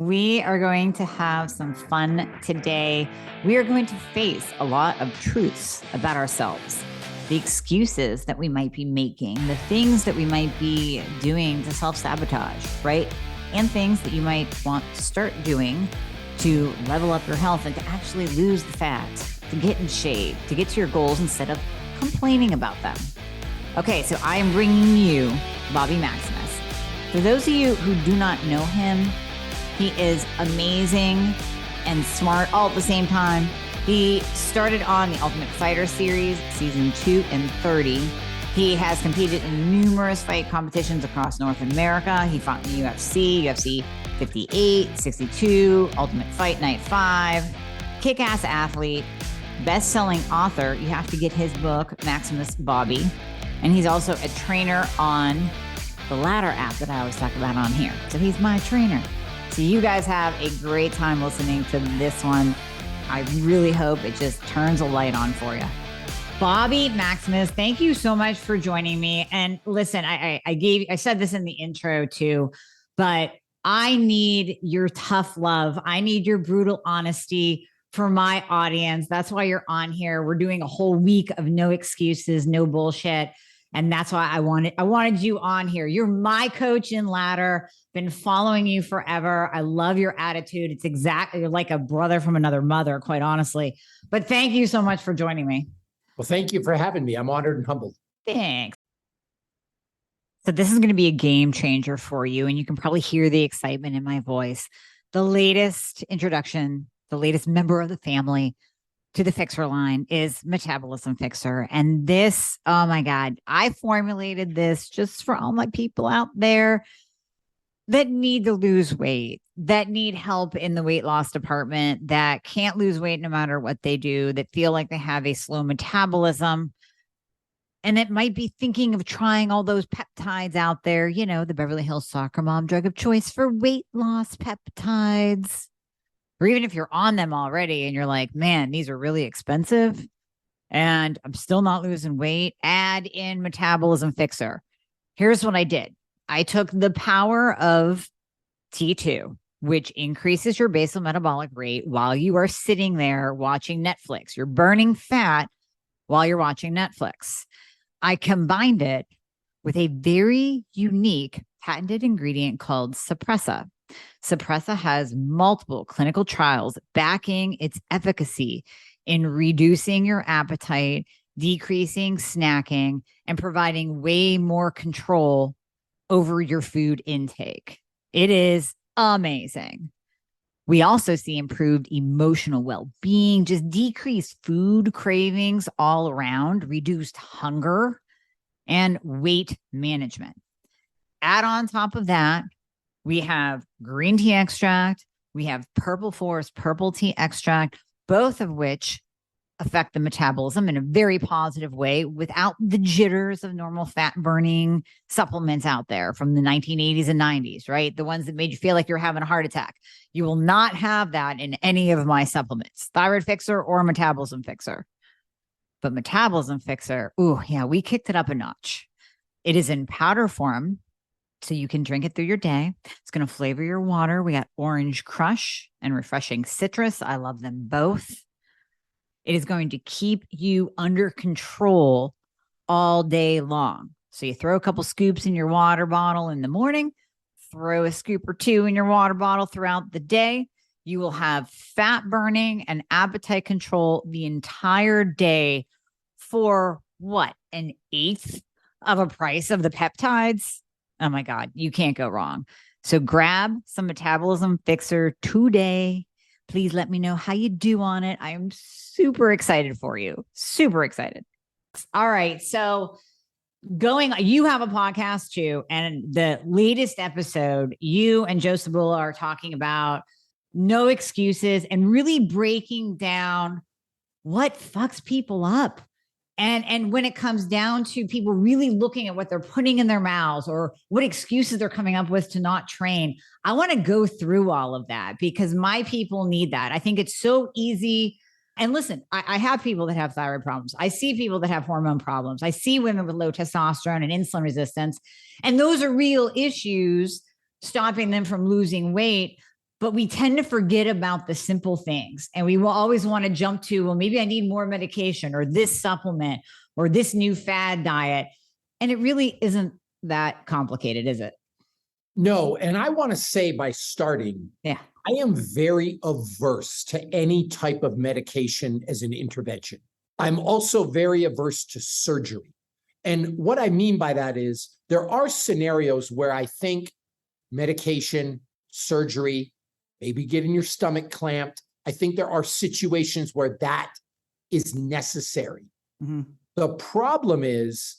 We are going to have some fun today. We are going to face a lot of truths about ourselves, the excuses that we might be making, the things that we might be doing to self-sabotage, right? And things that you might want to start doing to level up your health and to actually lose the fat, to get in shape, to get to your goals instead of complaining about them. Okay, so I am bringing you Bobby Maximus. For those of you who do not know him, he is amazing and smart all at the same time. He started on the Ultimate Fighter series, season 2 and 30. He has competed in numerous fight competitions across North America. He fought in the UFC 58, 62, Ultimate Fight Night 5, kick-ass athlete, best-selling author. You have to get his book, Maximus Bobby. And he's also a trainer on the Ladder app that I always talk about on here. So he's my trainer. So you guys have a great time listening to this one. I really hope it just turns a light on for you. Bobby Maximus, thank you so much for joining me. And listen, I said this in the intro too, but I need your tough love. I need your brutal honesty for my audience. That's why you're on here. We're doing a whole week of no excuses, no bullshit. And that's why I wanted you on here. You're my coach in ladder. Been following you forever. I love your attitude. It's exactly you're like a brother from another mother, quite honestly. But thank you so much for joining me. Well, thank you for having me. I'm honored and humbled. Thanks. So this is going to be a game changer for you. And you can probably hear the excitement in my voice. The latest introduction, the latest member of the family to the Fixer line is Metabolism Fixer. And this, oh my God, I formulated this just for all my people out there that need to lose weight, that need help in the weight loss department, that can't lose weight no matter what they do, that feel like they have a slow metabolism, and that might be thinking of trying all those peptides out there, you know, the Beverly Hills soccer mom drug of choice for weight loss peptides. Or even if you're on them already and you're like, man, these are really expensive and I'm still not losing weight, add in Metabolism Fixer. Here's what I did. I took the power of T2, which increases your basal metabolic rate while you are sitting there watching Netflix. You're burning fat while you're watching Netflix. I combined it with a very unique patented ingredient called Suppressa. Suppressa has multiple clinical trials backing its efficacy in reducing your appetite, decreasing snacking, and providing way more control over your food intake. It is amazing. We also see improved emotional well-being, just decreased food cravings all around, reduced hunger, and weight management. Add on top of that, we have green tea extract. We have purple forest purple tea extract, both of which affect the metabolism in a very positive way without the jitters of normal fat burning supplements out there from the 1980s and 90s, right? The ones that made you feel like you're having a heart attack. You will not have that in any of my supplements, Thyroid Fixer or Metabolism Fixer. But Metabolism Fixer, ooh, yeah, we kicked it up a notch. It is in powder form, so you can drink it through your day. It's going to flavor your water. We got orange crush and refreshing citrus. I love them both. It is going to keep you under control all day long. So you throw a couple scoops in your water bottle in the morning, throw a scoop or two in your water bottle throughout the day. You will have fat burning and appetite control the entire day for what? An eighth of a price of the peptides? Oh my God, you can't go wrong. So grab some Metabolism Fixer today. Please let me know how you do on it. I am super excited for you. Super excited. All right. So you have a podcast too. And the latest episode, you and Joe Sabula are talking about no excuses and really breaking down what fucks people up. And when it comes down to people really looking at what they're putting in their mouths or what excuses they're coming up with to not train, I want to go through all of that because my people need that. I think it's so easy. And listen, I have people that have thyroid problems. I see people that have hormone problems. I see women with low testosterone and insulin resistance. And those are real issues stopping them from losing weight. but we tend to forget about the simple things. And we will always want to jump to, well, maybe I need more medication or this supplement or this new fad diet. And it really isn't that complicated, is it? No, and I want to say by starting, Yeah. I am very averse to any type of medication as an intervention. I'm also very averse to surgery. And what I mean by that is there are scenarios where I think medication, surgery, maybe getting your stomach clamped. I think there are situations where that is necessary. Mm-hmm. The problem is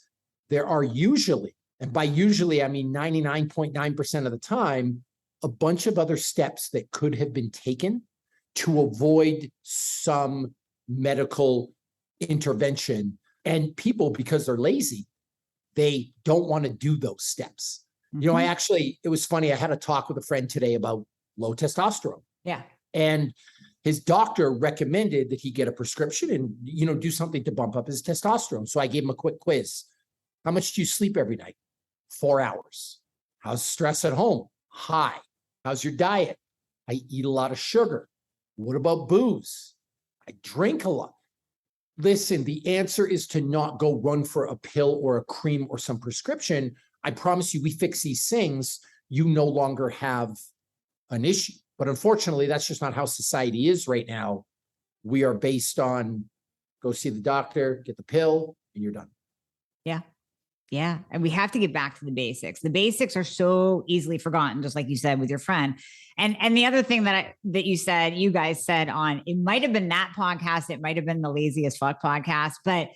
there are usually, and by usually, I mean 99.9% of the time, a bunch of other steps that could have been taken to avoid some medical intervention. And people, because they're lazy, they don't want to do those steps. Mm-hmm. You know, it was funny. I had a talk with a friend today about low testosterone. Yeah. And his doctor recommended that he get a prescription and, you know, do something to bump up his testosterone. So I gave him a quick quiz. How much do you sleep every night? 4 hours. How's stress at home? High. How's your diet? I eat a lot of sugar. What about booze? I drink a lot. Listen, the answer is to not go run for a pill or a cream or some prescription. I promise you, we fix these things, you no longer have an issue. But unfortunately, that's just not how society is right now. We are based on go see the doctor, get the pill, and you're done. Yeah. Yeah. And we have to get back to the basics. The basics are so easily forgotten, just like you said with your friend. And the other thing that you guys said on, it might have been that podcast, it might have been the Lazy as Fuck podcast, but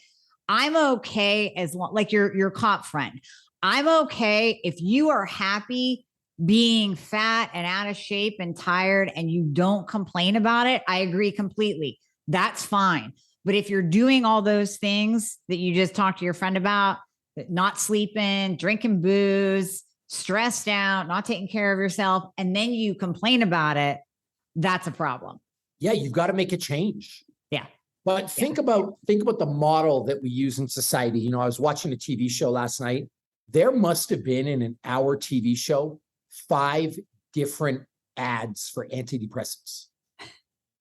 I'm okay as long, like your cop friend. I'm okay if you are happy being fat and out of shape and tired and you don't complain about it. I agree completely. That's fine. But if you're doing all those things that you just talked to your friend about, not sleeping, drinking booze, stressed out, not taking care of yourself, and then you complain about it, that's a problem. Yeah, you've got to make a change. Yeah. But think about the model that we use in society. You know, I was watching a TV show last night. There must have been in an hour TV show 5 different ads for antidepressants.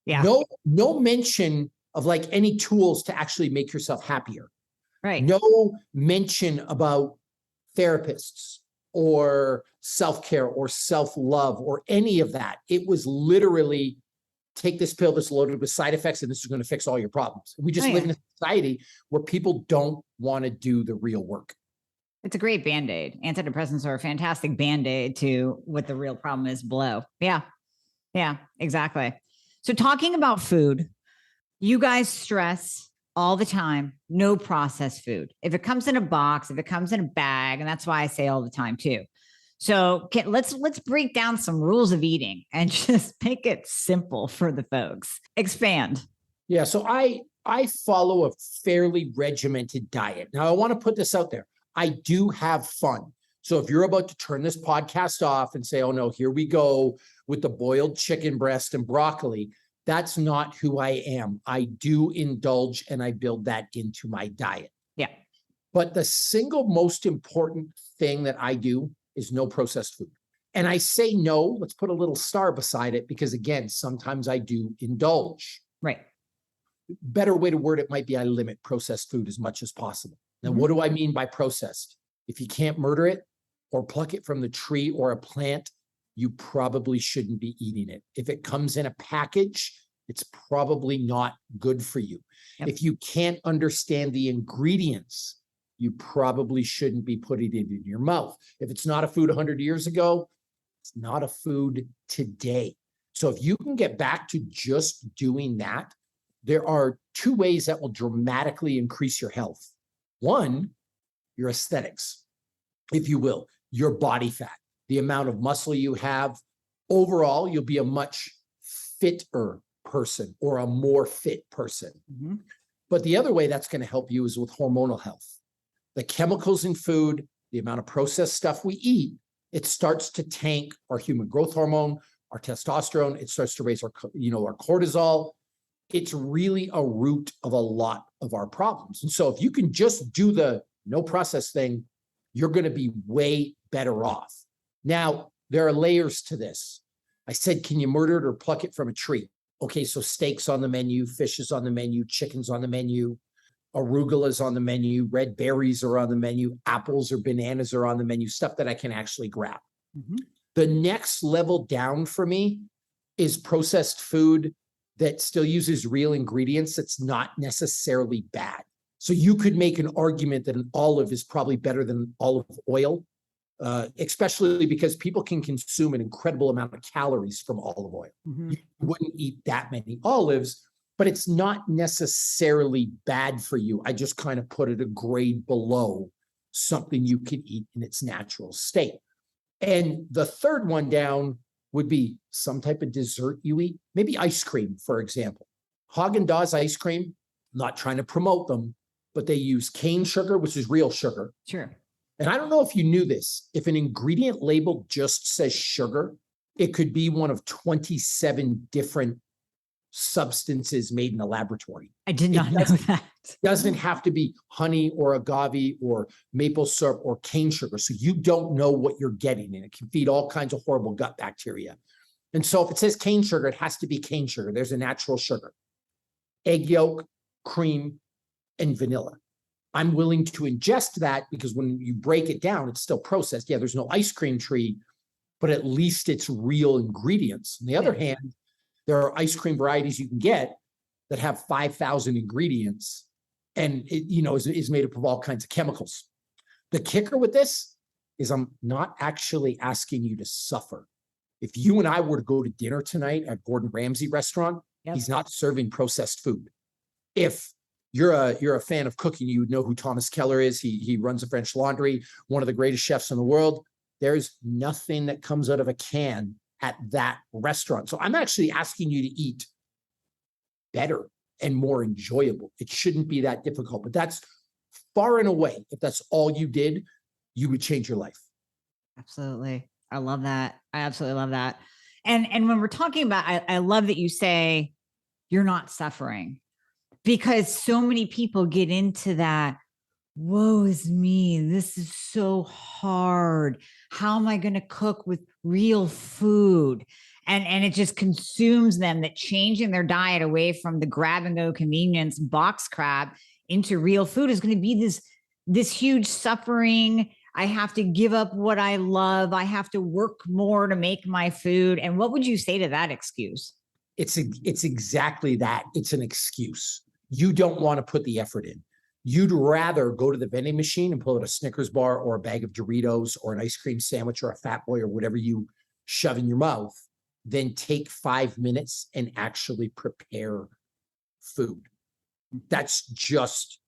Yeah. No mention of like any tools to actually make yourself happier. Right. No mention about therapists or self-care or self-love or any of that. It was literally take this pill that's loaded with side effects and this is going to fix all your problems. We just live in a society where people don't want to do the real work. It's a great Band-Aid. Antidepressants are a fantastic Band-Aid to what the real problem is below. Yeah. Yeah, exactly. So talking about food, you guys stress all the time, no processed food. If it comes in a box, if it comes in a bag, and that's why I say all the time too. So let's break down some rules of eating and just make it simple for the folks. Expand. Yeah, so I follow a fairly regimented diet. Now I want to put this out there. I do have fun. So if you're about to turn this podcast off and say, oh no, here we go with the boiled chicken breast and broccoli, that's not who I am. I do indulge and I build that into my diet. Yeah. But the single most important thing that I do is no processed food. And I say no, let's put a little star beside it because again, sometimes I do indulge. Right. Better way to word it might be I limit processed food as much as possible. Now, what do I mean by processed? If you can't murder it or pluck it from the tree or a plant, you probably shouldn't be eating it. If it comes in a package, it's probably not good for you. Yep. If you can't understand the ingredients, you probably shouldn't be putting it in your mouth. If it's not a food 100 years ago, it's not a food today. So if you can get back to just doing that, there are 2 ways that will dramatically increase your health. One, your aesthetics, if you will, your body fat, the amount of muscle you have. Overall, you'll be a much fitter person or a more fit person. Mm-hmm. But the other way that's going to help you is with hormonal health. The chemicals in food, the amount of processed stuff we eat, it starts to tank our human growth hormone, our testosterone. It starts to raise our cortisol. It's really a root of a lot of our problems. And so if you can just do the no process thing, you're going to be way better off. Now, there are layers to this. I said, can you murder it or pluck it from a tree? Okay, so steak's on the menu, fish is on the menu, chicken's on the menu, arugula's on the menu, red berries are on the menu, apples or bananas are on the menu, stuff that I can actually grab. Mm-hmm. The next level down for me is processed food that still uses real ingredients that's not necessarily bad. So you could make an argument that an olive is probably better than olive oil, especially because people can consume an incredible amount of calories from olive oil. Mm-hmm. You wouldn't eat that many olives, but it's not necessarily bad for you. I just kind of put it a grade below something you can eat in its natural state. And the third one down would be some type of dessert you eat, maybe ice cream, for example. Haagen-Dazs ice cream, I'm not trying to promote them, but they use cane sugar, which is real sugar. Sure. And I don't know if you knew this. If an ingredient label just says sugar, it could be one of 27 different substances made in a laboratory. I did not know that. It doesn't have to be honey or agave or maple syrup or cane sugar. So you don't know what you're getting, and it can feed all kinds of horrible gut bacteria. And so if it says cane sugar, it has to be cane sugar. There's a natural sugar. Egg yolk, cream, and vanilla. I'm willing to ingest that because when you break it down, it's still processed. Yeah, there's no ice cream tree, but at least it's real ingredients. On the other hand, there are ice cream varieties you can get that have 5,000 ingredients and it, is made up of all kinds of chemicals. The kicker with this is I'm not actually asking you to suffer. If you and I were to go to dinner tonight at Gordon Ramsay restaurant, he's not serving processed food. If you're a fan of cooking, you would know who Thomas Keller is. He runs a French Laundry, one of the greatest chefs in the world. There's nothing that comes out of a can at that restaurant. So I'm actually asking you to eat better and more enjoyable. It shouldn't be that difficult, but that's far and away. If that's all you did, you would change your life. Absolutely. I love that. I absolutely love that. And when we're talking about, I love that you say you're not suffering, because so many people get into that. Woe is me. This is so hard. How am I going to cook with real food? And it just consumes them, that changing their diet away from the grab and go convenience box crap into real food is going to be this huge suffering. I have to give up what I love. I have to work more to make my food. And what would you say to that excuse? It's exactly that. It's an excuse. You don't want to put the effort in. You'd rather go to the vending machine and pull out a Snickers bar or a bag of Doritos or an ice cream sandwich or a Fat Boy or whatever you shove in your mouth than take 5 minutes and actually prepare food. That's just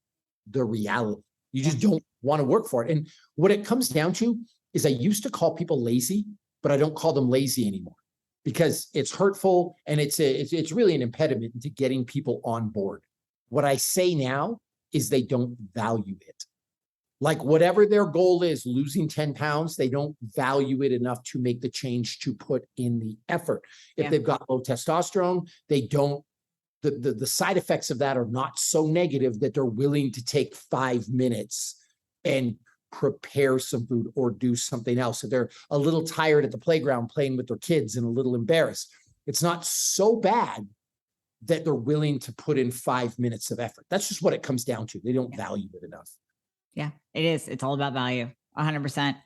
the reality. You just don't want to work for it. And what it comes down to is I used to call people lazy, but I don't call them lazy anymore because it's hurtful and it's really an impediment to getting people on board. What I say now is they don't value it. Like whatever their goal is, losing 10 pounds, they don't value it enough to make the change to put in the effort. If they've got low testosterone, they don't, the side effects of that are not so negative that they're willing to take 5 minutes and prepare some food or do something else. If they're a little tired at the playground playing with their kids and a little embarrassed, it's not so bad that they're willing to put in 5 minutes of effort. That's just what it comes down to. They don't value it enough. Yeah, it is. It's all about value, 100%.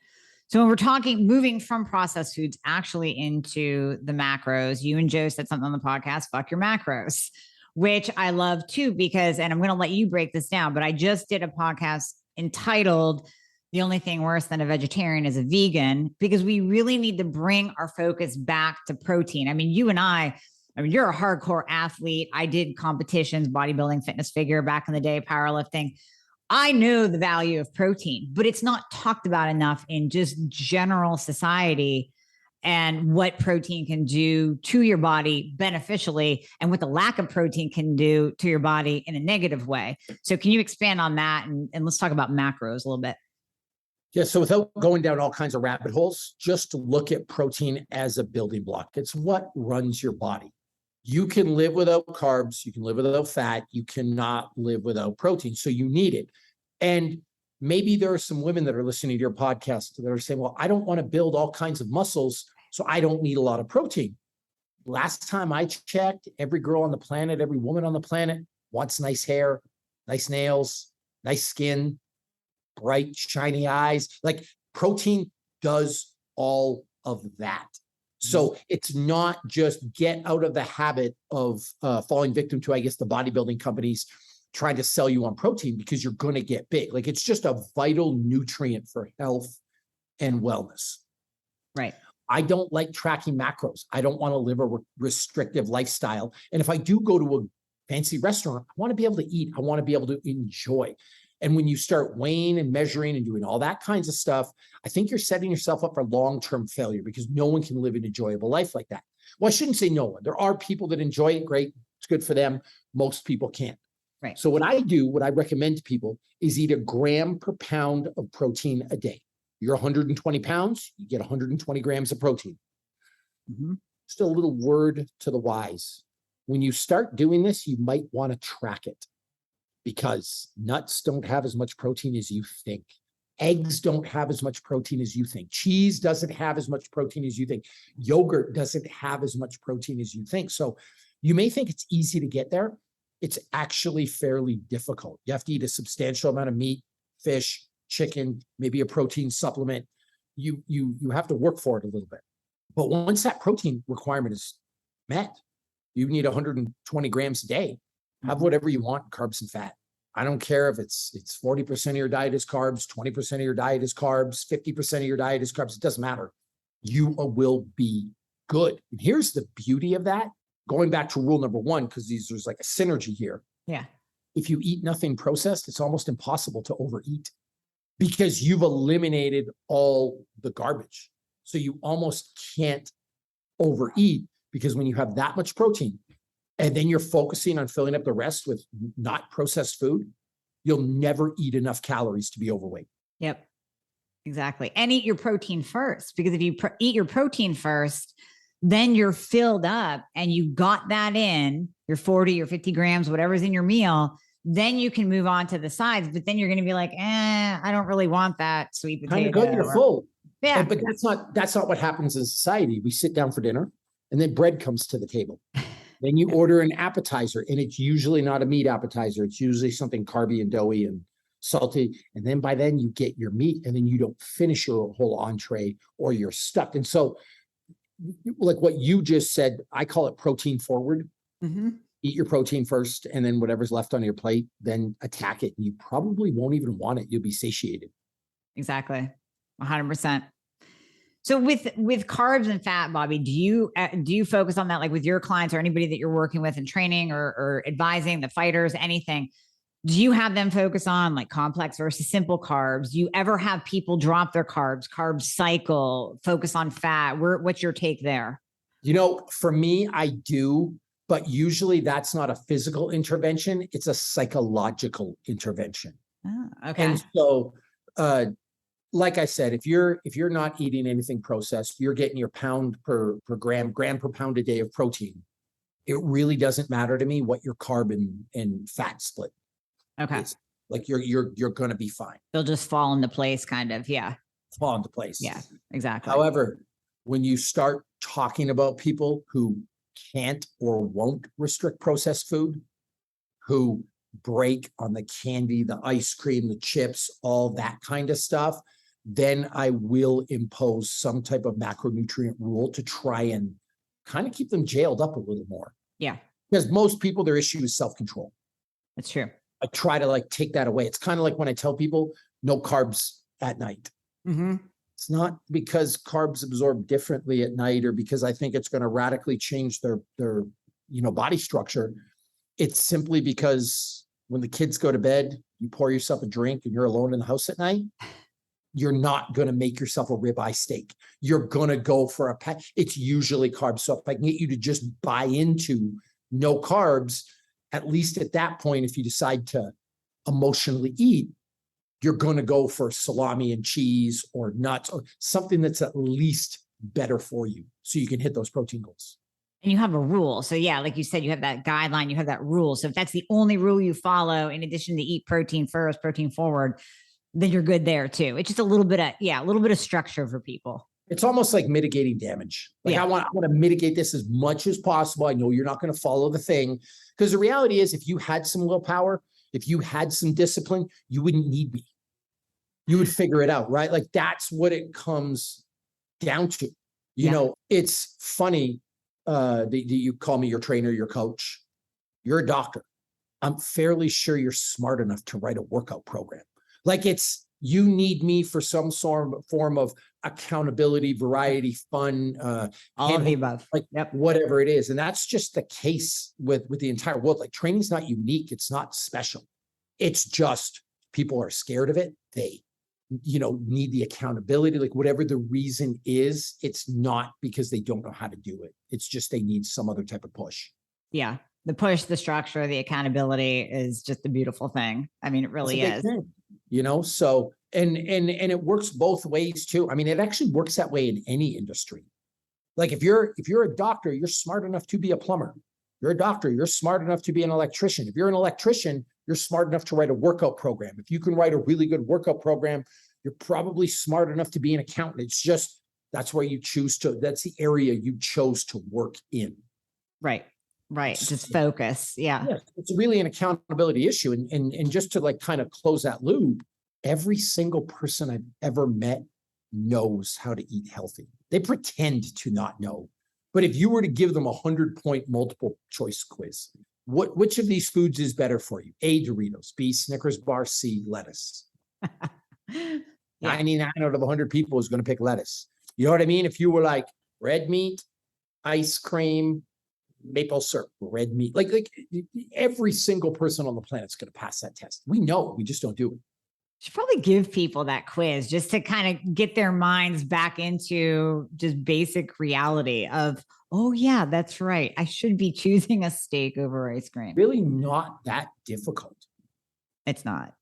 So when we're talking, moving from processed foods actually into the macros, you and Joe said something on the podcast, fuck your macros, which I love too, because, and I'm going to let you break this down, but I just did a podcast entitled The Only Thing Worse Than a Vegetarian is a Vegan, because we really need to bring our focus back to protein. I mean, you and I mean, you're a hardcore athlete. I did competitions, bodybuilding, fitness figure back in the day, powerlifting. I know the value of protein, but it's not talked about enough in just general society, and what protein can do to your body beneficially and what the lack of protein can do to your body in a negative way. So can you expand on that? And let's talk about macros a little bit. Yeah, so without going down all kinds of rabbit holes, just look at protein as a building block. It's what runs your body. You can live without carbs, you can live without fat, you cannot live without protein. So you need it. And maybe there are some women that are listening to your podcast that are saying, well, I don't want to build all kinds of muscles, so I don't need a lot of protein. last time I checked, every girl on the planet, every woman on the planet wants nice hair, nice nails, nice skin, bright, shiny eyes. Like protein does all of that. So it's not just get out of the habit of falling victim to, I guess, the bodybuilding companies trying to sell you on protein, because you're going to get big. Like it's just a vital nutrient for health and wellness. Right. I don't like tracking macros. I don't want to live a restrictive lifestyle. And if I do go to a fancy restaurant, I want to be able to eat. I want to be able to enjoy. And when you start weighing and measuring and doing all that kinds of stuff, I think you're setting yourself up for long-term failure, because no one can live an enjoyable life like that. Well, I shouldn't say no one. There are people that enjoy it. Great. It's good for them. Most people can't. Right. So what I recommend to people is eat a gram per pound of protein a day. You're 120 pounds, you get 120 grams of protein. Just a little word to the wise. When you start doing this, you might want to track it, because nuts don't have as much protein as you think. Eggs don't have as much protein as you think. Cheese doesn't have as much protein as you think. Yogurt doesn't have as much protein as you think. So you may think it's easy to get there. It's actually fairly difficult. You have to eat a substantial amount of meat, fish, chicken, maybe a protein supplement. You have to work for it a little bit. But once that protein requirement is met, you need 120 grams a day. Have whatever you want, carbs and fat. I don't care if it's 40% of your diet is carbs, 20% of your diet is carbs, 50% of your diet is carbs. It doesn't matter. You will be good. And here's the beauty of that. Going back to rule number one, because there's like a synergy here. Yeah. If you eat nothing processed, it's almost impossible to overeat, because you've eliminated all the garbage. So you almost can't overeat, because when you have that much protein and then you're focusing on filling up the rest with not processed food, you'll never eat enough calories to be overweight. Yep. Exactly. And eat your protein first, because if you eat your protein first, then you're filled up and you got that in your 40 or 50 grams, whatever's in your meal. Then you can move on to the sides, but then you're going to be like, I don't really want that sweet potato. Kind of good, you're full. Yeah. But that's not what happens in society. We sit down for dinner and then bread comes to the table. Then you order an appetizer, and it's usually not a meat appetizer. It's usually something carby and doughy and salty. And then by then you get your meat, and then you don't finish your whole entree, or you're stuck. And so, like what you just said, I call it protein forward. Eat your protein first, and then whatever's left on your plate, then attack it. And you probably won't even want it. You'll be satiated. Exactly. 100%. So with carbs and fat, Bobby, do you focus on that, like with your clients or anybody that you're working with and training or advising, the fighters, anything? Do you have them focus on like complex versus simple carbs? Do you ever have people drop their carb cycle, focus on fat? What's your take there? For me, I do, but usually that's not a physical intervention. It's a psychological intervention. Oh, okay. And so, like I said, if you're not eating anything processed, you're getting your pound per gram per pound a day of protein. It really doesn't matter to me what your carb and fat split. Okay. Is. Like you're going to be fine. They'll just fall into place, kind of. Yeah. Fall into place. Yeah, exactly. However, when you start talking about people who can't or won't restrict processed food, who break on the candy, the ice cream, the chips, all that kind of stuff, then I will impose some type of macronutrient rule to try and kind of keep them jailed up a little more. Yeah. Because most people, their issue is self-control. That's true. I try to take that away. It's kind of like when I tell people no carbs at night. It's not because carbs absorb differently at night, or because I think it's going to radically change their body structure. It's simply because when the kids go to bed, you pour yourself a drink and you're alone in the house at night, you're not going to make yourself a ribeye steak. You're going to go for a pack. It's usually carbs. So if I can get you to just buy into no carbs, at least at that point, if you decide to emotionally eat, you're going to go for salami and cheese or nuts or something that's at least better for you so you can hit those protein goals. And you have a rule. So yeah, like you said, you have that guideline, you have that rule. So if that's the only rule you follow, in addition to eat protein first, protein forward, then you're good there too. It's just a little bit of structure for people. It's almost like mitigating damage. Like Yeah. I want to mitigate this as much as possible. I know you're not going to follow the thing, because the reality is, if you had some willpower, if you had some discipline, you wouldn't need me. You would figure it out, right? Like that's what it comes down to. You know, it's funny that you call me your trainer, your coach. You're a doctor. I'm fairly sure you're smart enough to write a workout program. Like you need me for some form of accountability, variety, fun, All of the above. like whatever it is. And that's just the case with the entire world. Like training's not unique. It's not special. It's just people are scared of it. They, need the accountability, like whatever the reason is. It's not because they don't know how to do it. It's just they need some other type of push. Yeah. The push, the structure, the accountability is just a beautiful thing. I mean, it really is. So and it works both ways too. I mean, it actually works that way in any industry. Like if you're a doctor, you're smart enough to be a plumber. You're a doctor, you're smart enough to be an electrician. If you're an electrician, you're smart enough to write a workout program. If you can write a really good workout program, you're probably smart enough to be an accountant. It's just, that's where that's the area you chose to work in. Right. Just focus. Yeah. It's really an accountability issue. And just to like kind of close that loop, every single person I've ever met knows how to eat healthy. They pretend to not know. But if you were to give them 100-point multiple choice quiz, which of these foods is better for you? A, Doritos, B, Snickers bar, C, lettuce. 99 out of 100 people is going to pick lettuce. You know what I mean? If you were like red meat, ice cream, maple syrup, red meat, like every single person on the planet is going to pass that test. We know, we just don't do it. Should probably give people that quiz just to kind of get their minds back into just basic reality of, oh yeah, that's right, I should be choosing a steak over ice cream. Really not that difficult. It's not.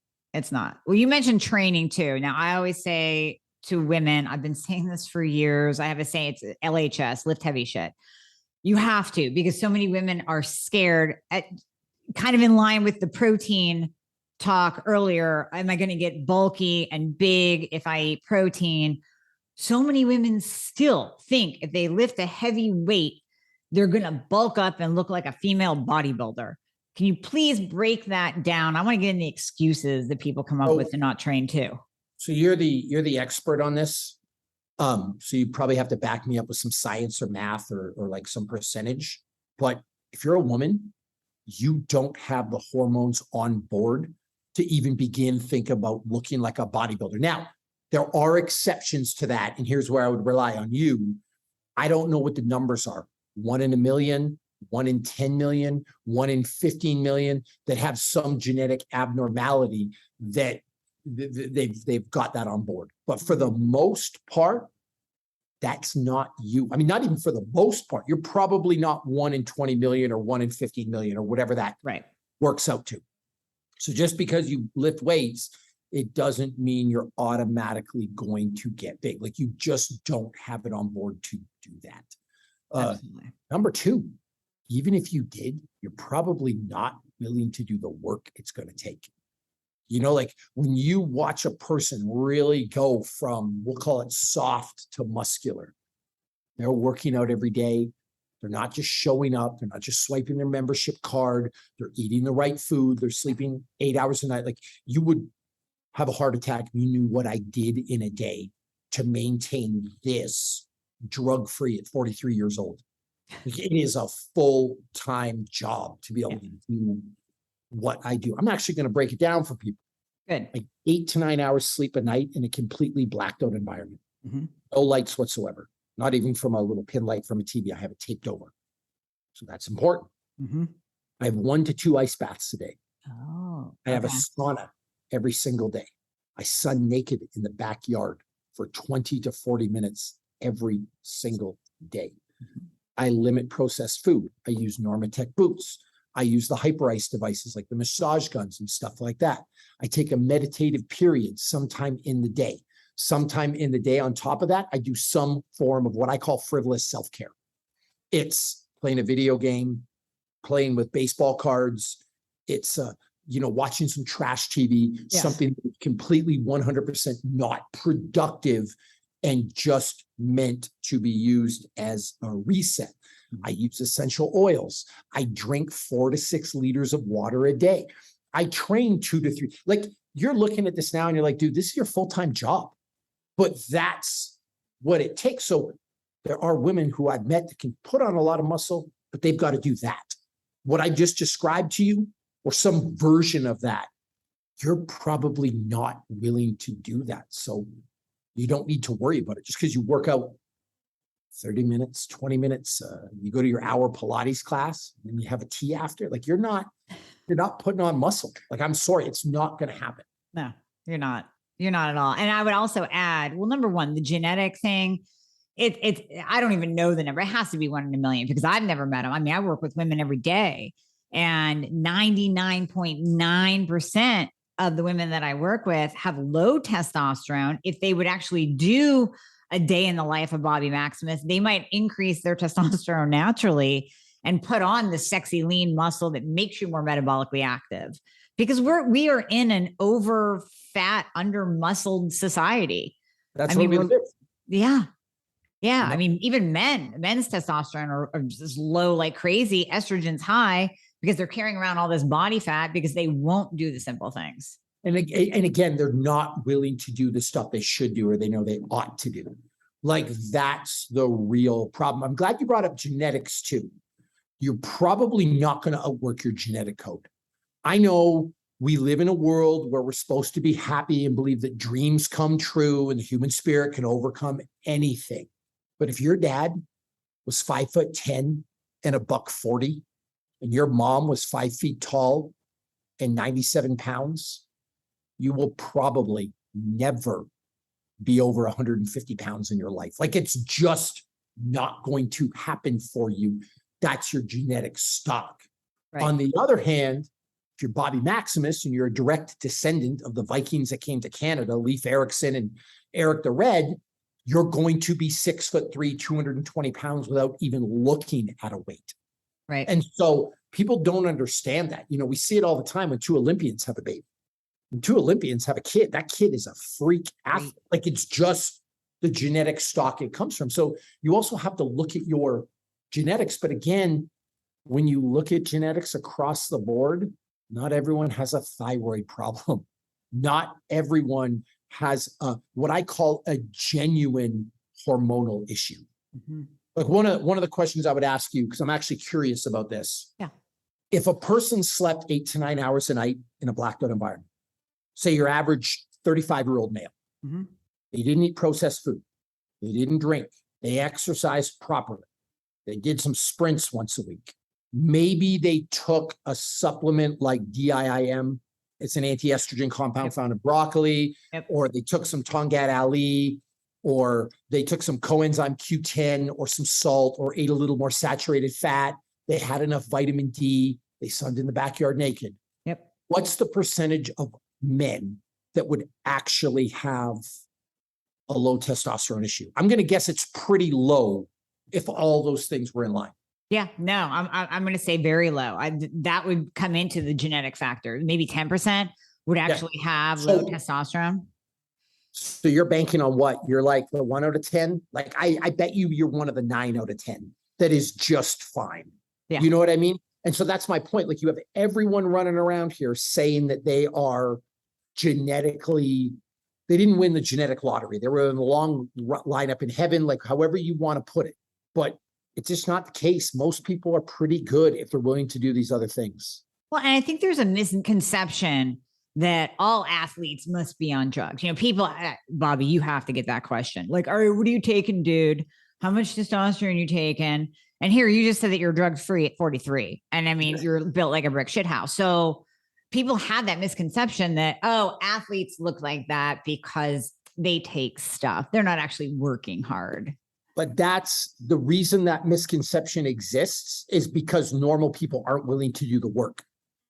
Well, you mentioned training too. Now, I always say to women, I've been saying this for years, I have a saying, it's LHS, lift heavy shit. You have to, because so many women are scared, at kind of in line with the protein talk earlier. Am I going to get bulky and big if I eat protein? So many women still think if they lift a heavy weight, they're going to bulk up and look like a female bodybuilder. Can you please break that down? I want to get into the excuses that people come up with to not train too. So you're the expert on this. So you probably have to back me up with some science or math or like some percentage. But if you're a woman, you don't have the hormones on board to even begin think about looking like a bodybuilder. Now, there are exceptions to that. And here's where I would rely on you. I don't know what the numbers are. 1 in a million, 1 in 10 million, 1 in 15 million that have some genetic abnormality that they've got that on board. But for the most part, that's not you. I mean, not even for the most part. You're probably not 1 in 20 million or 1 in 15 million or whatever that works out to. So just because you lift weights, it doesn't mean you're automatically going to get big. Like you just don't have it on board to do that. Number two, even if you did, you're probably not willing to do the work it's going to take. Like when you watch a person really go from, we'll call it soft to muscular, they're working out every day. They're not just showing up. They're not just swiping their membership card. They're eating the right food. They're sleeping 8 hours a night. Like you would have a heart attack if you knew what I did in a day to maintain this drug-free at 43 years old. It is a full-time job to be able to do what I do. I'm actually going to break it down for people. Good. Like 8 to 9 hours sleep a night in a completely blacked out environment. No lights whatsoever. Not even from a little pin light from a TV. I have it taped over. So that's important. I have 1 to 2 ice baths a day. I have a sauna every single day. I sun naked in the backyard for 20 to 40 minutes every single day. I limit processed food. I use Normatec boots. I use the HyperIce devices like the massage guns and stuff like that. I take a meditative period sometime in the day. Sometime in the day on top of that, I do some form of what I call frivolous self-care. It's playing a video game, playing with baseball cards. It's, watching some trash TV, something completely 100% not productive and just meant to be used as a reset. I use essential oils. I drink 4 to 6 liters of water a day. I train 2 to 3. Like, you're looking at this now and you're like, dude, this is your full-time job. But that's what it takes. So there are women who I've met that can put on a lot of muscle, but they've got to do that. What I just described to you, or some version of that, you're probably not willing to do that. So you don't need to worry about it. Just because you work out 30 minutes, 20 minutes, you go to your hour Pilates class and you have a tea after, like, you're not putting on muscle. Like, I'm sorry, it's not going to happen. No, you're not. You're not at all. And I would also add, well, number one, the genetic thing, it's I don't even know the number. It has to be 1 in a million because I've never met them. I mean, I work with women every day, and 99.9% of the women that I work with have low testosterone. If they would actually do a day in the life of Bobby Maximus, they might increase their testosterone naturally and put on the sexy lean muscle that makes you more metabolically active. Because we are in an over fat, under muscled society. That's what we live. Yeah. Yeah. I mean, even men's testosterone are just low like crazy. Estrogen's high because they're carrying around all this body fat because they won't do the simple things. And again, they're not willing to do the stuff they should do or they know they ought to do. Like, that's the real problem. I'm glad you brought up genetics too. You're probably not going to outwork your genetic code. I know we live in a world where we're supposed to be happy and believe that dreams come true and the human spirit can overcome anything. But if your dad was 5'10" and $140, and your mom was 5 feet tall and 97 pounds, you will probably never be over 150 pounds in your life. Like, it's just not going to happen for you. That's your genetic stock. Right. On the other hand, if you're Bobby Maximus and you're a direct descendant of the Vikings that came to Canada, Leif Erikson and Eric the Red, you're going to be 6'3", 220 pounds without even looking at a weight. Right. And so people don't understand that. You know, we see it all the time when 2 Olympians have a baby. When 2 Olympians have a kid, that kid is a freak athlete. Like, it's just the genetic stock it comes from. So you also have to look at your genetics. But again, when you look at genetics across the board, not everyone has a thyroid problem. Not everyone has what I call a genuine hormonal issue. Mm-hmm. Like, one of the questions I would ask you, because I'm actually curious about this. Yeah. If a person slept 8 to 9 hours a night in a blacked out environment, say your average 35-year-old male, mm-hmm. They didn't eat processed food, they didn't drink, they exercised properly, they did some sprints once a week, maybe they took a supplement like DIIM. It's an anti-estrogen compound found in broccoli, or they took some Tongat Ali, or they took some coenzyme Q10 or some salt, or ate a little more saturated fat. They had enough vitamin D. They sunned in the backyard naked. Yep. What's the percentage of men that would actually have a low testosterone issue? I'm going to guess it's pretty low if all those things were in line. Yeah, no, I'm going to say very low. That would come into the genetic factor. Maybe 10% would actually have low testosterone. So you're banking on what? You're like the 1 out of 10? Like, I bet you're one of the 9 out of 10 that is just fine. Yeah. You know what I mean? And so that's my point. Like, you have everyone running around here saying that they are genetically, they didn't win the genetic lottery. They were in a long lineup in heaven, like however you want to put it. But it's just not the case. Most people are pretty good if they're willing to do these other things. Well, and I think there's a misconception that all athletes must be on drugs. You know, people, Bobby, you have to get that question. Like, all right, what are you taking, dude? How much testosterone are you taking? And here, you just said that you're drug free at 43. And I mean, you're built like a brick shit house. So people have that misconception that, oh, athletes look like that because they take stuff. They're not actually working hard. But that's the reason that misconception exists, is because normal people aren't willing to do the work.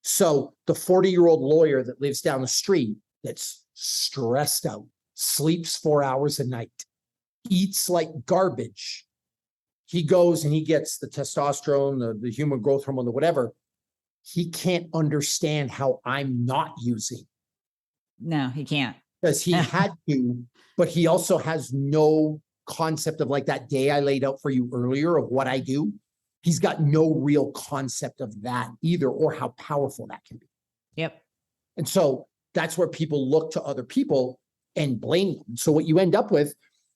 So the 40-year-old lawyer that lives down the street, that's stressed out, sleeps 4 hours a night, eats like garbage. He goes and he gets the testosterone, the human growth hormone, the whatever. He can't understand how I'm not using. No, he can't. because he had to, but he also has no concept of like that day I laid out for you earlier of what I do. He's got no real concept of that either, or how powerful that can be. Yep. And so that's where people look to other people and blame them. So what you end up with,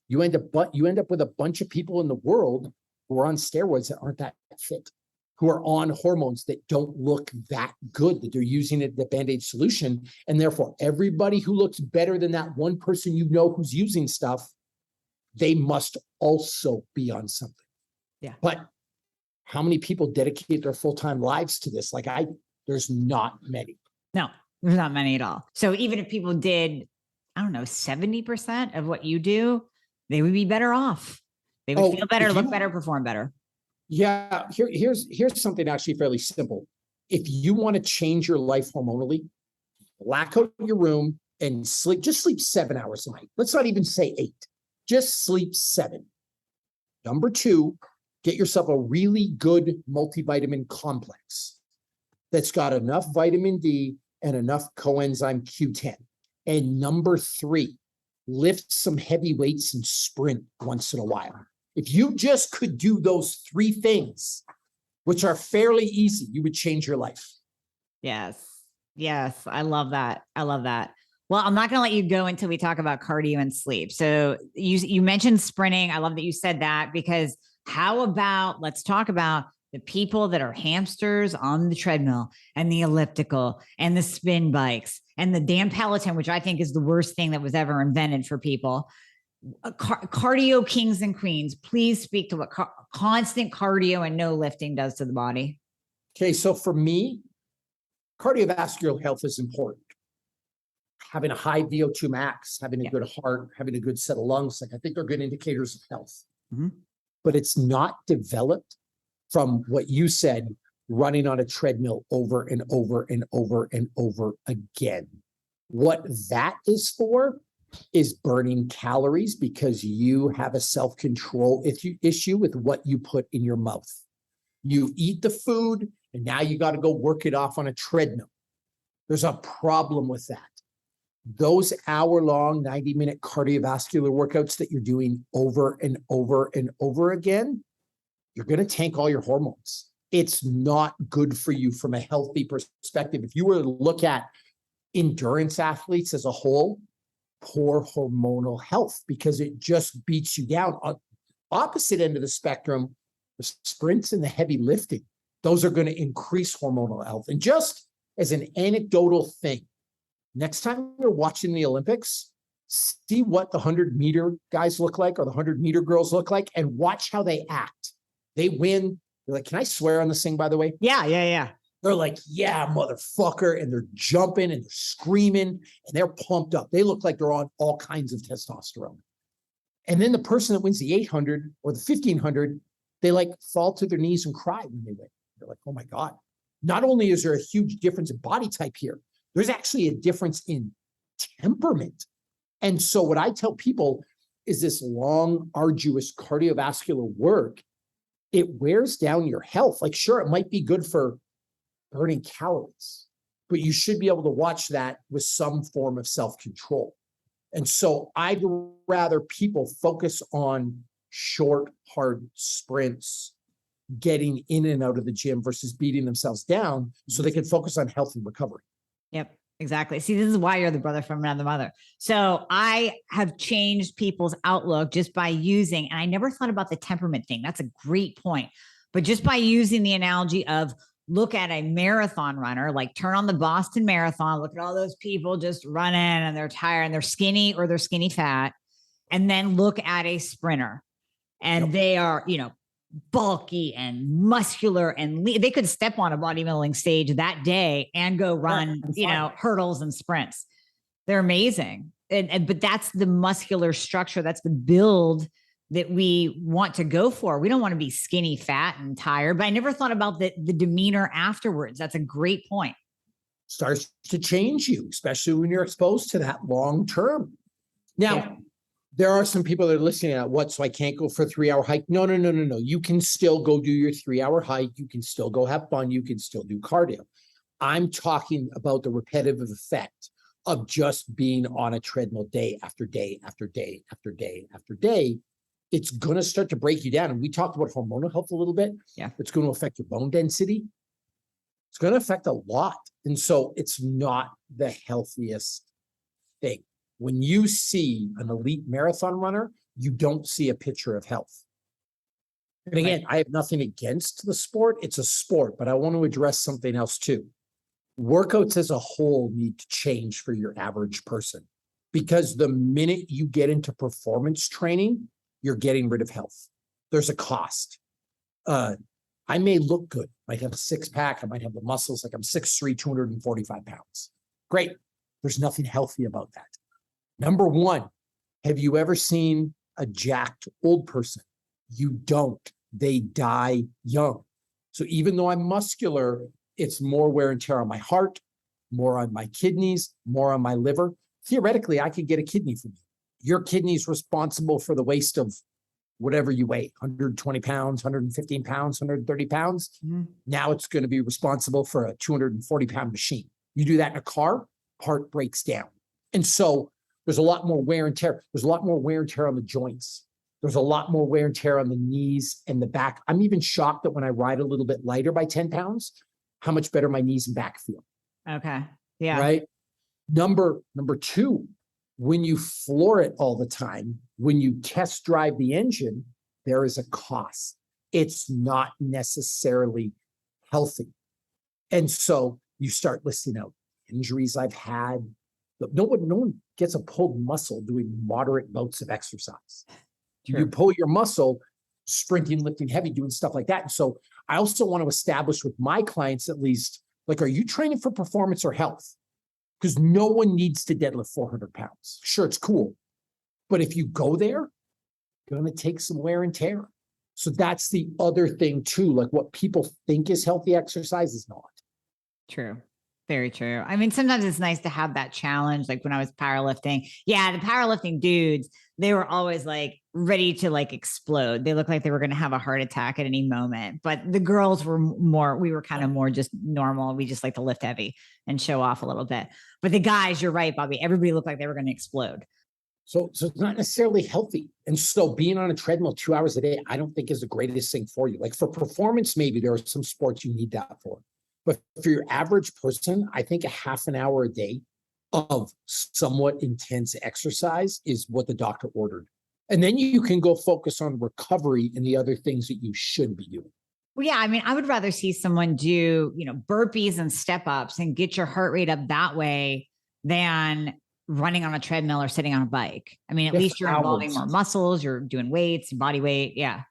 you end up with a bunch of people in the world who are on steroids that aren't that fit, who are on hormones that don't look that good, that they're using it, the Band-Aid solution. And therefore, everybody who looks better than that one person you know who's using stuff, they must also be on something. Yeah. But how many people dedicate their full-time lives to this? Like there's not many. No, there's not many at all. So even if people did, I don't know, 70% of what you do, they would be better off. They would feel better, look better, perform better. Yeah, here's something actually fairly simple. If you want to change your life hormonally, black out your room and just sleep 7 hours a night. Let's not even say 8. Just sleep 7. Number 2, get yourself a really good multivitamin complex that's got enough vitamin D and enough coenzyme Q10. And number 3, lift some heavy weights and sprint once in a while. If you just could do those 3 things, which are fairly easy, you would change your life. Yes. Yes. I love that. I love that. Well, I'm not going to let you go until we talk about cardio and sleep. So you mentioned sprinting. I love that you said that, because how about, let's talk about the people that are hamsters on the treadmill and the elliptical and the spin bikes and the damn Peloton, which I think is the worst thing that was ever invented for people. Cardio kings and queens, please speak to what constant cardio and no lifting does to the body. Okay, so for me, cardiovascular health is important. Having a high VO2 max, having a good heart, having a good set of lungs, like I think they're good indicators of health. Mm-hmm. But it's not developed from what you said, running on a treadmill over and over and over and over again. What that is for is burning calories, because you have a self-control issue with what you put in your mouth. You eat the food and now you got to go work it off on a treadmill. There's a problem with that. Those hour-long, 90-minute cardiovascular workouts that you're doing over and over and over again, you're going to tank all your hormones. It's not good for you from a healthy perspective. If you were to look at endurance athletes as a whole, poor hormonal health, because it just beats you down. On opposite end of the spectrum, the sprints and the heavy lifting, those are going to increase hormonal health. And just as an anecdotal thing, next time you're watching the Olympics, see what the 100-meter guys look like or the 100-meter girls look like, and watch how they act. They win. They're like, can I swear on this thing, by the way? Yeah. They're like, yeah, motherfucker. And they're jumping and they're screaming and they're pumped up. They look like they're on all kinds of testosterone. And then the person that wins the 800 or the 1500, they like fall to their knees and cry when they win. They're like, oh my God. Not only is there a huge difference in body type here, there's actually a difference in temperament. And so what I tell people is this long, arduous cardiovascular work, it wears down your health. Like, sure, it might be good for burning calories, but you should be able to watch that with some form of self-control. And so I'd rather people focus on short, hard sprints, getting in and out of the gym versus beating themselves down so they can focus on health and recovery. Yep, exactly. See, this is why you're the brother from another mother. So I have changed people's outlook just by using, and I never thought about the temperament thing. That's a great point. But just by using the analogy of, look at a marathon runner, like turn on the Boston Marathon, look at all those people just running and they're tired and they're skinny or they're skinny fat. And then look at a sprinter and they are, bulky and muscular and they could step on a bodybuilding stage that day and go run, hurdles and sprints. They're amazing. But that's the muscular structure. That's the build that we want to go for. We don't want to be skinny, fat, and tired, but I never thought about the demeanor afterwards. That's a great point. Starts to change you, especially when you're exposed to that long term. Now, there are some people that are listening at so I can't go for a 3-hour hike. No. You can still go do your 3-hour hike. You can still go have fun. You can still do cardio. I'm talking about the repetitive effect of just being on a treadmill day after day after day after day after day, it's going to start to break you down. And we talked about hormonal health a little bit. Yeah. It's going to affect your bone density. It's going to affect a lot. And so it's not the healthiest thing. When you see an elite marathon runner, you don't see a picture of health. And again, I have nothing against the sport. It's a sport, but I want to address something else too. Workouts as a whole need to change for your average person, because the minute you get into performance training, you're getting rid of health. There's a cost. I may look good, might have a six pack, I might have the muscles, like I'm 6'3", 245 pounds. Great. There's nothing healthy about that. Number one, have you ever seen a jacked old person? You don't. They die young. So even though I'm muscular, it's more wear and tear on my heart, more on my kidneys, more on my liver. Theoretically, I could get a kidney from you. Your kidney is responsible for the waste of whatever you weigh, 120 pounds, 115 pounds, 130 pounds. Mm-hmm. Now it's going to be responsible for a 240-pound machine. You do that in a car, part breaks down. And so there's a lot more wear and tear. There's a lot more wear and tear on the joints. There's a lot more wear and tear on the knees and the back. I'm even shocked that when I ride a little bit lighter by 10 pounds, how much better my knees and back feel. Okay. Yeah. Right. Number two, when you floor it all the time, when you test drive the engine, there is a cost. It's not necessarily healthy. And so you start listing out injuries I've had. No one gets a pulled muscle doing moderate bouts of exercise. True. You pull your muscle, sprinting, lifting heavy, doing stuff like that. And so I also want to establish with my clients, at least, like, are you training for performance or health? Because no one needs to deadlift 400 pounds. Sure, it's cool. But if you go there, you're going to take some wear and tear. So that's the other thing too. Like, what people think is healthy exercise is not. True. Very true. I mean, sometimes it's nice to have that challenge. Like when I was powerlifting, the powerlifting dudes, they were always like ready to like explode. They looked like they were going to have a heart attack at any moment. But the girls were we were kind of more just normal. We just like to lift heavy and show off a little bit. But the guys, you're right, Bobby, everybody looked like they were going to explode. So it's not necessarily healthy. And so being on a treadmill 2 hours a day, I don't think is the greatest thing for you. Like for performance, maybe there are some sports you need that for. But for your average person, I think a half an hour a day of somewhat intense exercise is what the doctor ordered. And then you can go focus on recovery and the other things that you should be doing. Well, yeah, I mean, I would rather see someone do, burpees and step ups and get your heart rate up that way than running on a treadmill or sitting on a bike. I mean, at least you're involving more muscles, you're doing weights, body weight. Yeah.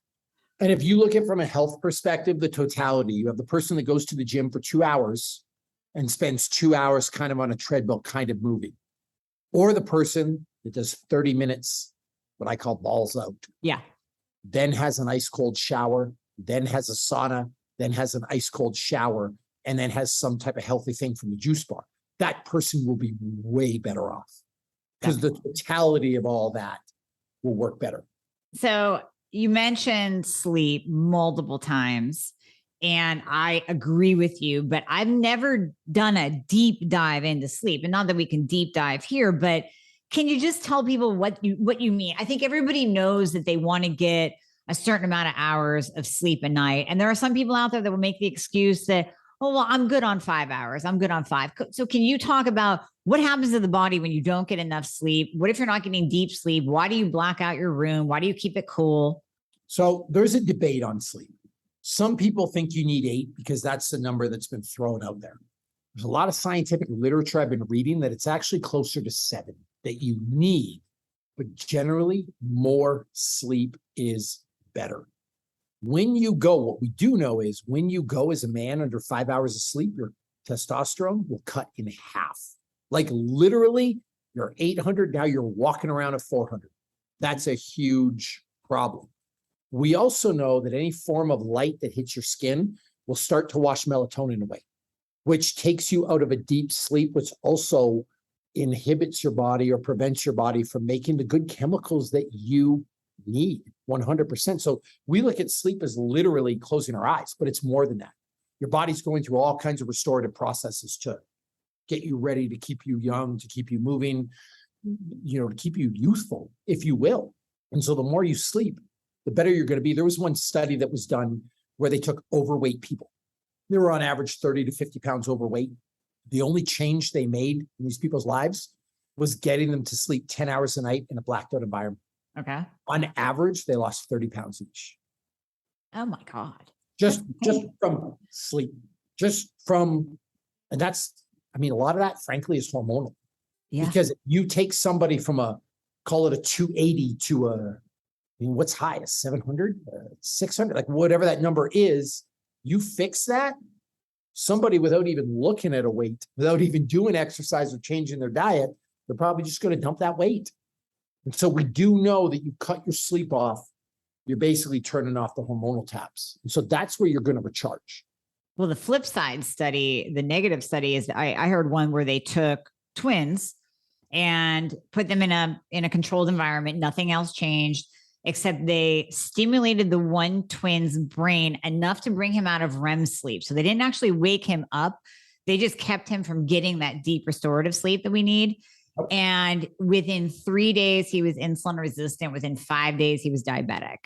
And if you look at it from a health perspective, the totality, you have the person that goes to the gym for 2 hours and spends 2 hours kind of on a treadmill, kind of moving, or the person that does 30 minutes, what I call balls out. Yeah. Then has an ice cold shower, then has a sauna, then has an ice cold shower, and then has some type of healthy thing from the juice bar. That person will be way better off because the totality of all that will work better. So you mentioned sleep multiple times, and I agree with you, but I've never done a deep dive into sleep. And not that we can deep dive here, but can you just tell people what you mean? I think everybody knows that they want to get a certain amount of hours of sleep a night. And there are some people out there that will make the excuse that, oh, well, I'm good on 5 hours. I'm good on 5. So can you talk about what happens to the body when you don't get enough sleep? What if you're not getting deep sleep? Why do you black out your room? Why do you keep it cool? So there's a debate on sleep. Some people think you need 8 because that's the number that's been thrown out there. There's a lot of scientific literature I've been reading that it's actually closer to 7 that you need, but generally more sleep is better. When you go, what we do know is when you go as a man under 5 hours of sleep, your testosterone will cut in half. Like literally, you're 800, now you're walking around at 400. That's a huge problem. We also know that any form of light that hits your skin will start to wash melatonin away, which takes you out of a deep sleep, which also inhibits your body or prevents your body from making the good chemicals that you need 100%. So we look at sleep as literally closing our eyes, but it's more than that. Your body's going through all kinds of restorative processes to get you ready, to keep you young, to keep you moving, to keep you youthful, if you will. And so the more you sleep, the better you're going to be. There was one study that was done where they took overweight people. They were on average 30 to 50 pounds overweight. The only change they made in these people's lives was getting them to sleep 10 hours a night in a blacked out environment. Okay. On average, they lost 30 pounds each. Oh my God. Just from sleep, and that's, a lot of that, frankly, is hormonal. Yeah. Because if you take somebody from call it a 280 to what's high, a 700, 600, like whatever that number is, you fix that, somebody without even looking at a weight, without even doing exercise or changing their diet, they're probably just going to dump that weight. And so we do know that you cut your sleep off, you're basically turning off the hormonal taps. And so that's where you're going to recharge. Well, the flip side study, the negative study is I heard one where they took twins and put them in a controlled environment. Nothing else changed, except they stimulated the one twin's brain enough to bring him out of REM sleep. So they didn't actually wake him up. They just kept him from getting that deep restorative sleep that we need. And within 3 days, he was insulin resistant. Within 5 days, he was diabetic.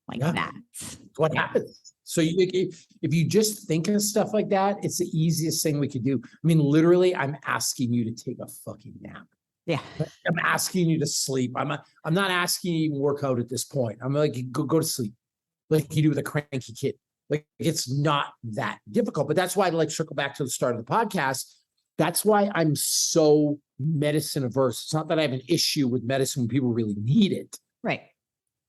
That's what happens. So if you just think of stuff like that, it's the easiest thing we could do. Literally, I'm asking you to take a fucking nap. Yeah. I'm asking you to sleep. I'm not asking you to even work out at this point. I'm like, go to sleep, like you do with a cranky kid. Like, it's not that difficult. But that's why I circle back to the start of the podcast. That's why I'm so medicine averse. It's not that I have an issue with medicine when people really need it. Right.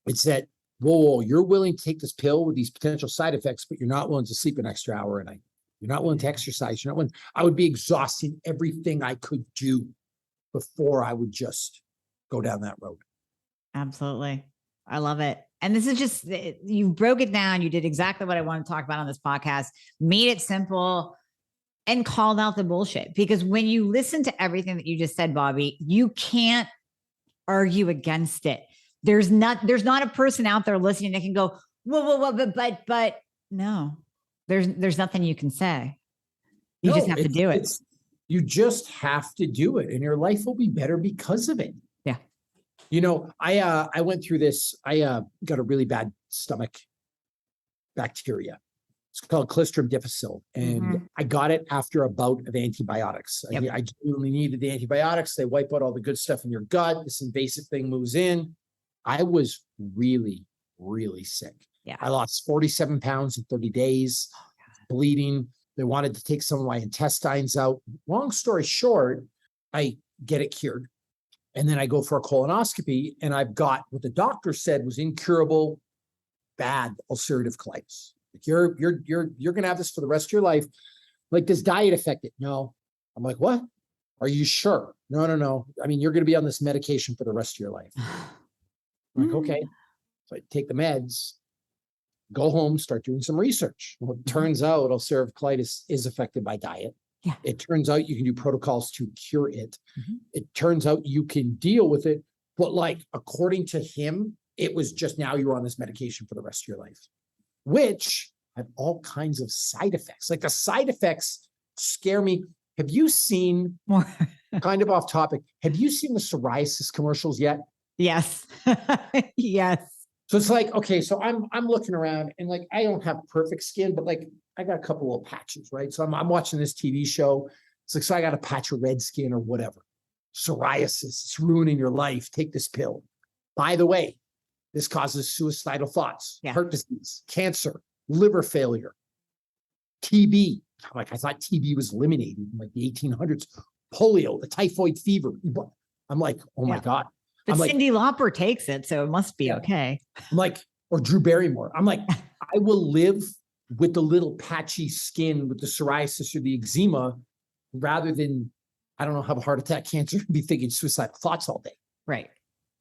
It's that, whoa, you're willing to take this pill with these potential side effects, but you're not willing to sleep an extra hour a night. You're not willing to exercise. You're not willing. I would be exhausting everything I could do before I would just go down that road. Absolutely. I love it. And this is just, you broke it down. You did exactly what I want to talk about on this podcast, made it simple and called out the bullshit. Because when you listen to everything that you just said, Bobby, you can't argue against it. There's not a person out there listening that can go, whoa, but no, there's nothing you can say. You just have to do it. You just have to do it, and your life will be better because of it. Yeah. I went through this. I got a really bad stomach bacteria. It's called Clostridium difficile, and I got it after a bout of antibiotics. Yep. I genuinely needed the antibiotics. They wipe out all the good stuff in your gut. This invasive thing moves in. I was really, really sick. Yeah. I lost 47 pounds in 30 days, bleeding. They wanted to take some of my intestines out. Long story short, I get it cured. And then I go for a colonoscopy, and I've got what the doctor said was incurable, bad ulcerative colitis. Like, you're going to have this for the rest of your life. Like, does diet affect it? No. I'm like, what? Are you sure? No. You're going to be on this medication for the rest of your life. I'm like, okay. So I take the meds, go home, start doing some research. Well, it turns out ulcerative colitis is affected by diet. Yeah. It turns out you can do protocols to cure it. It turns out you can deal with it. But according to him, it was just, now you're on this medication for the rest of your life, which have all kinds of side effects. Like, the side effects scare me. Have you seen, kind of off topic, have you seen the psoriasis commercials yet? Yes. Yes. So it's like, okay, so I'm looking around, and I don't have perfect skin, but I got a couple little patches, right? So I'm watching this TV show. It's like, so I got a patch of red skin or whatever. Psoriasis, it's ruining your life. Take this pill. By the way, this causes suicidal thoughts, heart disease, cancer, liver failure, TB. I thought TB was eliminated in the 1800s. Polio, the typhoid fever. I'm like, oh my God. But Cyndi Lauper takes it, so it must be okay. I'm like, or Drew Barrymore. I'm like, I will live with the little patchy skin with the psoriasis or the eczema rather than, I don't know, have a heart attack, cancer, and be thinking suicidal thoughts all day. Right.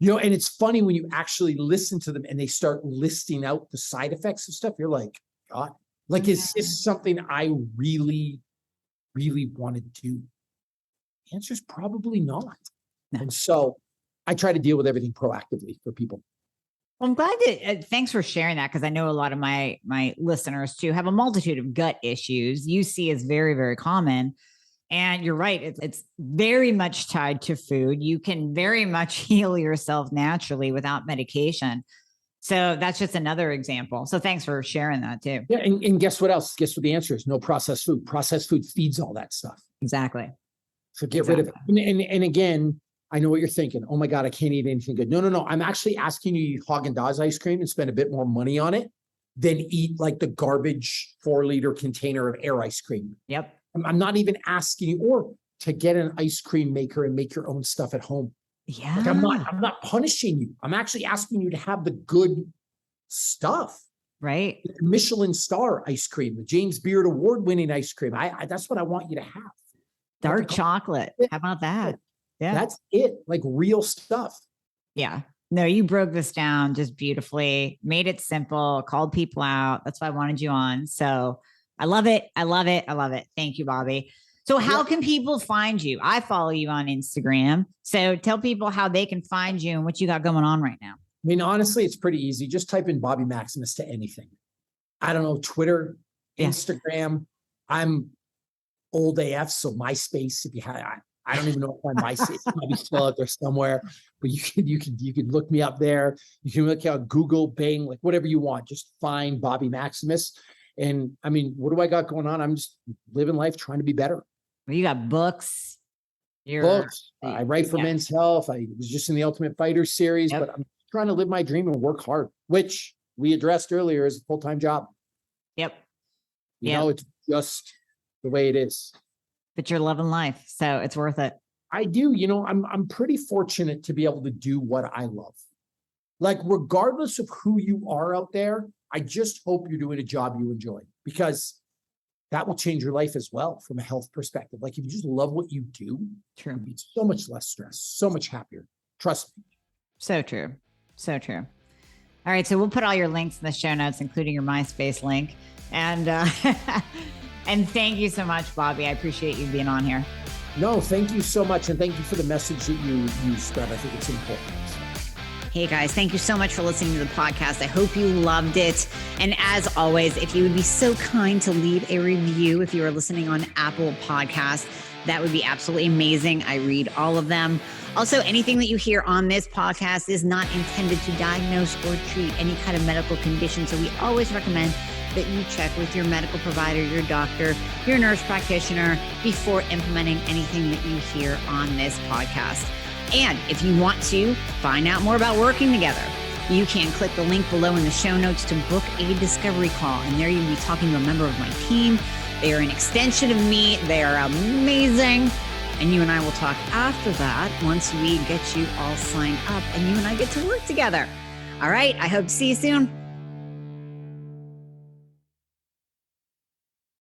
And it's funny when you actually listen to them and they start listing out the side effects of stuff. You're like, God, is this something I really, really want to do? The answer is probably not. No. And so I try to deal with everything proactively for people. Well, I'm glad that, thanks for sharing that, because I know a lot of my listeners too have a multitude of gut issues. UC is very, very common. And you're right. It's very much tied to food. You can very much heal yourself naturally without medication. So that's just another example. So thanks for sharing that too. Yeah. And guess what else? Guess what the answer is? No processed food. Processed food feeds all that stuff. Exactly. So get rid of it. And again, I know what you're thinking. Oh my God, I can't eat anything good. No. I'm actually asking you to eat Haagen-Dazs ice cream and spend a bit more money on it than eat like the garbage 4-liter container of air ice cream. Yep. I'm not even asking you, or to get an ice cream maker and make your own stuff at home. Yeah. Like I'm not punishing you. I'm actually asking you to have the good stuff. Right. The Michelin star ice cream, the James Beard award-winning ice cream. That's what I want you to have. Dark chocolate. How about that? Yeah. That's it. Like real stuff. Yeah. No, you broke this down just beautifully, made it simple, called people out. That's why I wanted you on. So I love it. I love it. I love it. Thank you, Bobby. So how can people find you? I follow you on Instagram. So tell people how they can find you and what you got going on right now. I mean, honestly, it's pretty easy. Just type in Bobby Maximus to anything. I don't know, Twitter, Instagram. I'm old AF, so MySpace. If you had, I don't even know if my MySpace might be still out there somewhere, but you can look me up there. You can look out Google, Bing, like whatever you want. Just find Bobby Maximus. And I mean, what do I got going on? I'm just living life, trying to be better. Well, you got books. Books. I write for Men's Health. I was just in the Ultimate Fighter series, but I'm trying to live my dream and work hard, which we addressed earlier as a full-time job. Yep. You know, it's just the way it is. But you're loving life, so it's worth it. I do. You know, I'm pretty fortunate to be able to do what I love. Like, regardless of who you are out there, I just hope you're doing a job you enjoy, because that will change your life as well from a health perspective. Like, if you just love what you do, you'll be so much less stressed, so much happier. Trust me. So true. So true. All right. So we'll put all your links in the show notes, including your MySpace link. And and thank you so much, Bobby. I appreciate you being on here. No, thank you so much. And thank you for the message that you spread. I think it's important. Hey guys, thank you so much for listening to the podcast. I hope you loved it. And as always, if you would be so kind to leave a review if you are listening on Apple Podcasts, that would be absolutely amazing. I read all of them. Also, anything that you hear on this podcast is not intended to diagnose or treat any kind of medical condition. So we always recommend that you check with your medical provider, your doctor, your nurse practitioner before implementing anything that you hear on this podcast. And if you want to find out more about working together, you can click the link below in the show notes to book a discovery call. And there you'll be talking to a member of my team. They are an extension of me. They are amazing. And you and I will talk after that once we get you all signed up and you and I get to work together. All right. I hope to see you soon.